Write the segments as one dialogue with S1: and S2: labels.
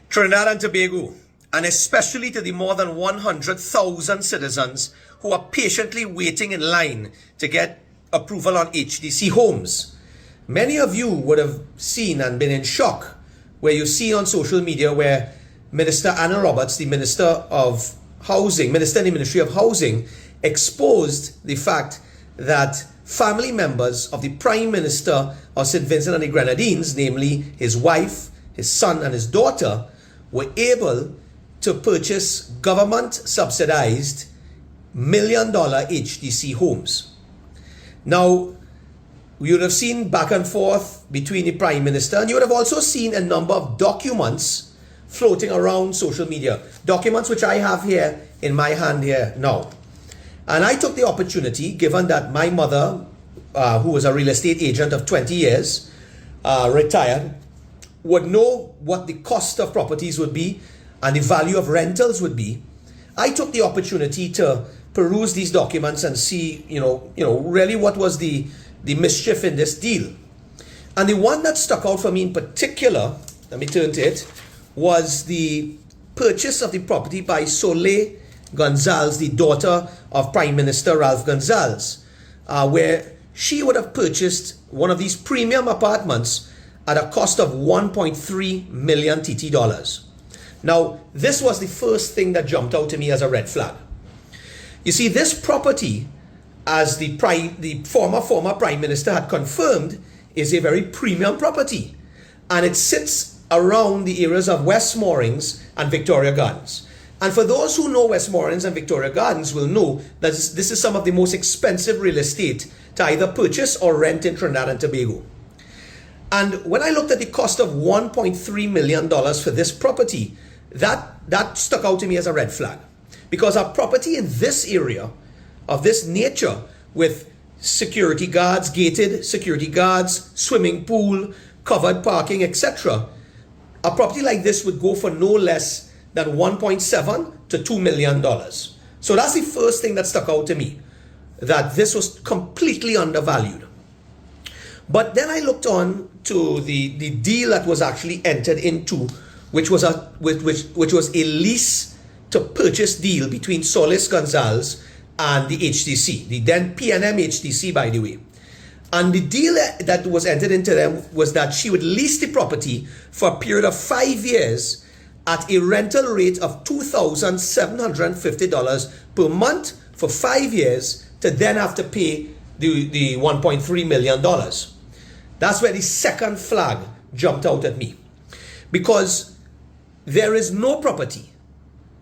S1: Trinidad and Tobago, and especially to the more than 100,000 citizens who are patiently waiting in line to get approval on HDC homes. Many of you would have seen and been in shock where you see on social media where Minister Anil Roberts, the Minister of Housing, Minister in the Ministry of Housing, exposed the fact that family members of the Prime Minister of St. Vincent and the Grenadines, namely his wife, his son and his daughter, were able to purchase government-subsidized $1 million HDC homes. Now, you would have seen back and forth between the Prime Minister, and you would have also seen a number of documents floating around social media. Documents which I have here in my hand here now. And I took the opportunity, given that my mother, who was a real estate agent of 20 years, retired, would know what the cost of properties would be and the value of rentals would be. I took the opportunity to peruse these documents and see, really what was the mischief in this deal. And the one that stuck out for me in particular, let me turn to it, was the purchase of the property by Soleil Gonsalves, the daughter of Prime Minister Ralph Gonsalves, where she would have purchased one of these premium apartments at a cost of 1.3 million TT dollars. Now, this was the first thing that jumped out to me as a red flag. You see, this property, as the former Prime Minister had confirmed, is a very premium property. And it sits around the areas of Westmoreland and Victoria Gardens. And for those who know Westmoreland and Victoria Gardens will know that this is some of the most expensive real estate to either purchase or rent in Trinidad and Tobago. And when I looked at the cost of $1.3 million for this property, that stuck out to me as a red flag. Because a property in this area, of this nature, with security guards, gated security guards, swimming pool, covered parking, etc., a property like this would go for no less than $1.7 to $2 million. So that's the first thing that stuck out to me, that this was completely undervalued. But then I looked on to the deal that was actually entered into, which was a lease to purchase deal between Soleil Gonsalves and the HDC, the then PNM HDC, by the way. And the deal that was entered into them was that she would lease the property for a period of 5 years at a rental rate of $2,750 per month for 5 years, to then have to pay the $1.3 million. That's where the second flag jumped out at me. Because there is no property,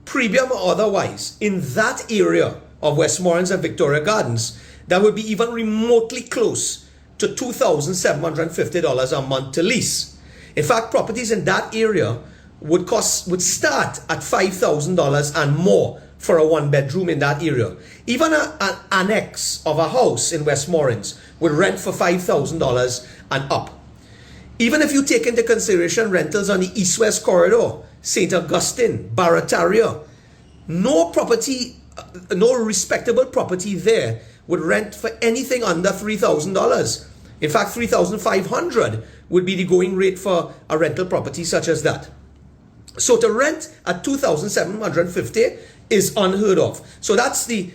S1: premium or otherwise, in that area of Westmoreland and Victoria Gardens that would be even remotely close to $2,750 a month to lease. In fact, properties in that area would start at $5,000 and more for a one-bedroom in that area. Even an annex of a house in Westmoreland would rent for $5,000 and up. Even if you take into consideration rentals on the East-West corridor, St. Augustine, Barataria, no respectable property there would rent for anything under $3,000. In fact, $3,500 would be the going rate for a rental property such as that. So to rent at $2,750 is unheard of. So that's the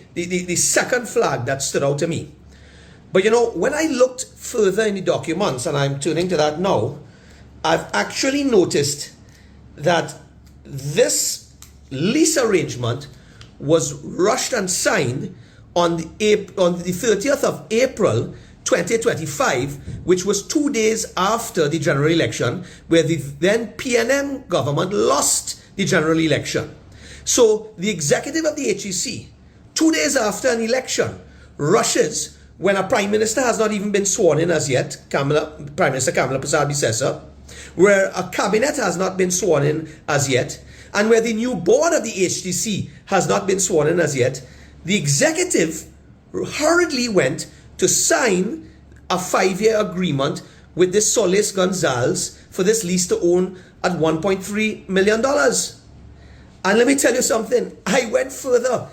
S1: second flag that stood out to me. But when I looked further in the documents, and I'm turning to that now, I've actually noticed that this lease arrangement was rushed and signed on the 30th of April 2025, which was 2 days after the general election, where the then PNM government lost the general election. So the executive of the HEC, 2 days after an election, rushes when a Prime Minister has not even been sworn in as yet, Prime Minister Kamala Persad-Bissessar, where a cabinet has not been sworn in as yet, and where the new board of the HDC has not been sworn in as yet, the executive hurriedly went to sign a 5-year agreement with this Soleil Gonsalves for this lease to own at $1.3 million. And let me tell you something, I went further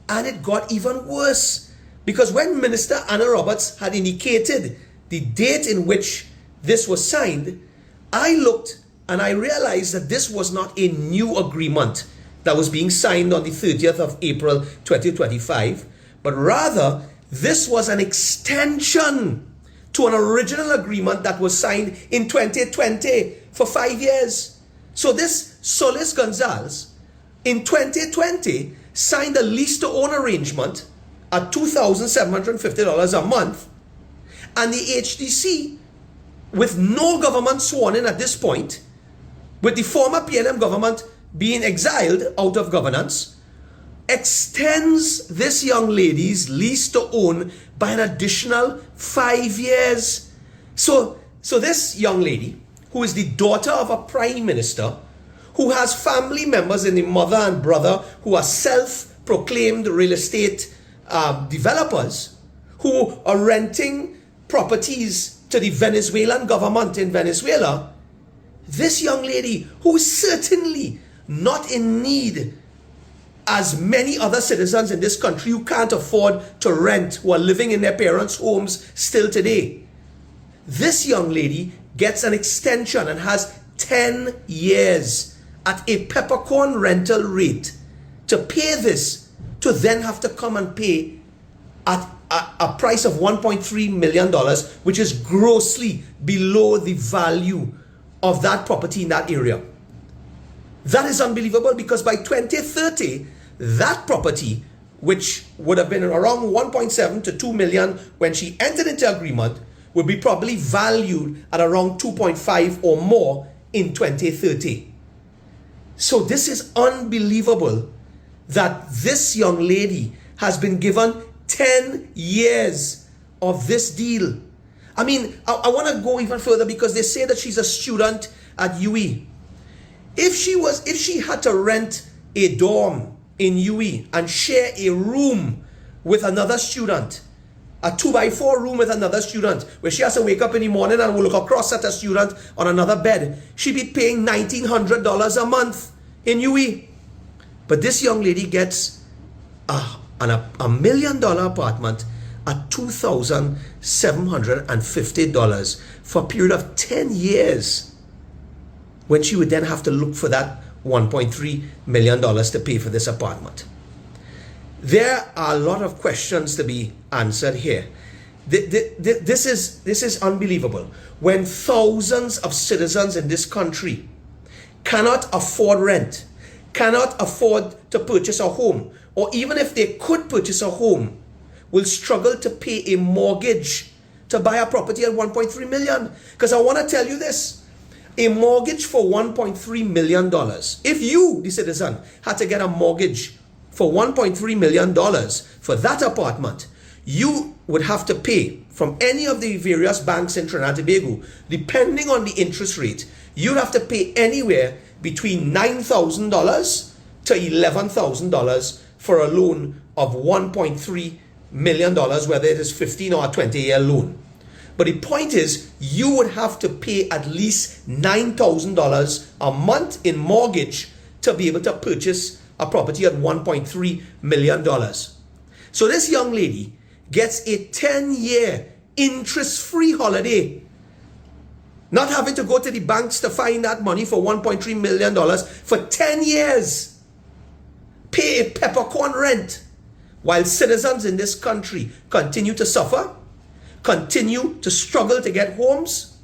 S1: and it got even worse. Because when Minister Anil Roberts had indicated the date in which this was signed, I looked And I realized that this was not a new agreement that was being signed on the 30th of April 2025, but rather this was an extension to an original agreement that was signed in 2020 for 5 years. So this Solis Gonsalves in 2020 signed a lease to own arrangement at $2,750 a month, and the HDC, with no government sworn in at this point, with the former PNM government being exiled out of governance, extends this young lady's lease to own by an additional 5 years. So this young lady, who is the daughter of a prime minister, who has family members in the mother and brother who are self-proclaimed real estate developers, who are renting properties to the Venezuelan government in Venezuela, this young lady, who is certainly not in need as many other citizens in this country who can't afford to rent, who are living in their parents' homes still today, this young lady gets an extension and has 10 years at a peppercorn rental rate to pay this, to then have to come and pay at a price of $1.3 million, which is grossly below the value of that property in that area. That is unbelievable, because by 2030, that property, which would have been around 1.7 to 2 million when she entered into agreement, would be probably valued at around 2.5 or more in 2030. So this is unbelievable that this young lady has been given 10 yees of this deal. I mean, I want to go even further, because they say that she's a student at UE. If she had to rent a dorm in UE and share a room with another student, a 2x4 room with another student, where she has to wake up in the morning and will look across at a student on another bed, she'd be paying $1,900 a month in UE. But this young lady gets a $1 million apartment at $2,750 for a period of 10 years, when she would then have to look for that $1.3 million to pay for this apartment. There are a lot of questions to be answered here. This is unbelievable. When thousands of citizens in this country cannot afford rent, cannot afford to purchase a home, or even if they could purchase a home, will struggle to pay a mortgage to buy a property at 1.3 million. Because I want to tell you this, a mortgage for $1.3 million, if you, the citizen, had to get a mortgage for $1.3 million for that apartment, you would have to pay from any of the various banks in Trinidad and Tobago, depending on the interest rate, you'd have to pay anywhere between $9,000 to $11,000 for a loan of $1.3 million, whether it is 15 or a 20-year loan. But the point is, you would have to pay at least $9,000 a month in mortgage to be able to purchase a property at $1.3 million. So this young lady gets a 10-year interest-free holiday, not having to go to the banks to find that money for $1.3 million for 10 years, pay a peppercorn rent, while citizens in this country continue to suffer, continue to struggle to get homes,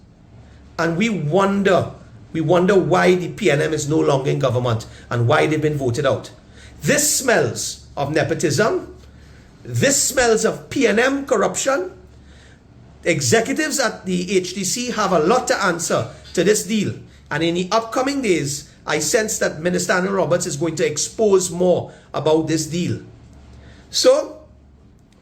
S1: and we wonder why the PNM is no longer in government and why they've been voted out. This smells of nepotism. This smells of PNM corruption. Executives at the HDC have a lot to answer to this deal, and in the upcoming days, I sense that Minister Anil Roberts is going to expose more about this deal. So,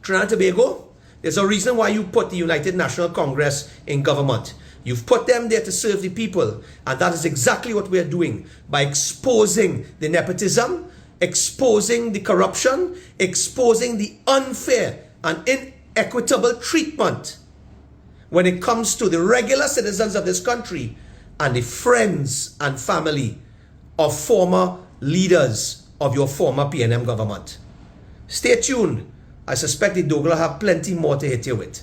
S1: Trinidad and Tobago, there's a reason why you put the United National Congress in government. You've put them there to serve the people, and that is exactly what we're doing by exposing the nepotism, exposing the corruption, exposing the unfair and inequitable treatment when it comes to the regular citizens of this country and the friends and family of former leaders of your former PNM government. Stay tuned. I suspect the Douglas have plenty more to hit you with.